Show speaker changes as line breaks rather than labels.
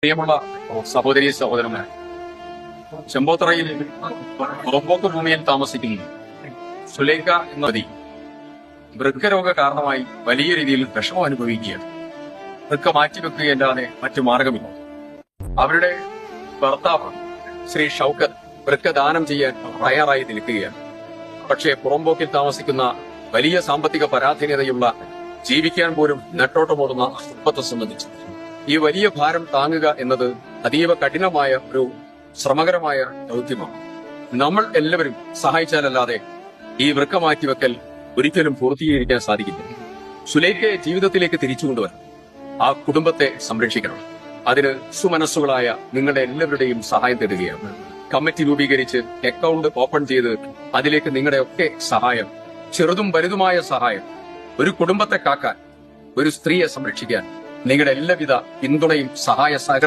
പ്രിയമുള്ള സഹോദരി സഹോദരന്മാർ, ചെമ്പോത്തറയിൽ പുറമ്പോക്ക് ഭൂമിയിൽ താമസിക്കുന്നു സുലേഖ എന്ന നദി വൃക്കരോഗ കാരണമായി വലിയ രീതിയിൽ വിഷമം അനുഭവിക്കുകയാണ്. വൃക്ക മാറ്റിവെക്കുകയല്ലാതെ മറ്റു മാർഗമില്ല. അവരുടെ ഭർത്താവ് ശ്രീ ഷൗക്കത്ത് വൃക്ക ദാനം ചെയ്യാൻ തയ്യാറായി നിൽക്കുകയാണ്. പക്ഷേ പുറമ്പോക്കിൽ താമസിക്കുന്ന വലിയ സാമ്പത്തിക പരാധീനതയുള്ള ജീവിക്കാൻ പോലും നെട്ടോട്ടമോടുന്ന കുടുംബത്തെ സംബന്ധിച്ച് ഈ വലിയ ഭാരം താങ്ങുക എന്നത് അതീവ കഠിനമായ ഒരു ശ്രമകരമായ ദൗത്യമാണ്. നമ്മൾ എല്ലാവരും സഹായിച്ചാലല്ലാതെ ഈ വൃക്ക മാറ്റിവെക്കൽ ഒരിക്കലും പൂർത്തീകരിക്കാൻ സാധിക്കില്ല. സുലേഖയെ ജീവിതത്തിലേക്ക് തിരിച്ചു കൊണ്ടുവരണം. ആ കുടുംബത്തെ സംരക്ഷിക്കണം. അതിന് സുമനസ്സുകളായ നിങ്ങളുടെ എല്ലാവരുടെയും സഹായം തേടുകയാണ്. കമ്മിറ്റി രൂപീകരിച്ച് അക്കൗണ്ട് ഓപ്പൺ ചെയ്ത് അതിലേക്ക് നിങ്ങളുടെ ഒക്കെ സഹായം, ചെറുതും വലുതുമായ സഹായം, ഒരു കുടുംബത്തെ കാക്കാൻ, ഒരു സ്ത്രീയെ സംരക്ഷിക്കാൻ നിങ്ങളുടെ എല്ലാവിധ പിന്തുണയും സഹായ സഹകരണം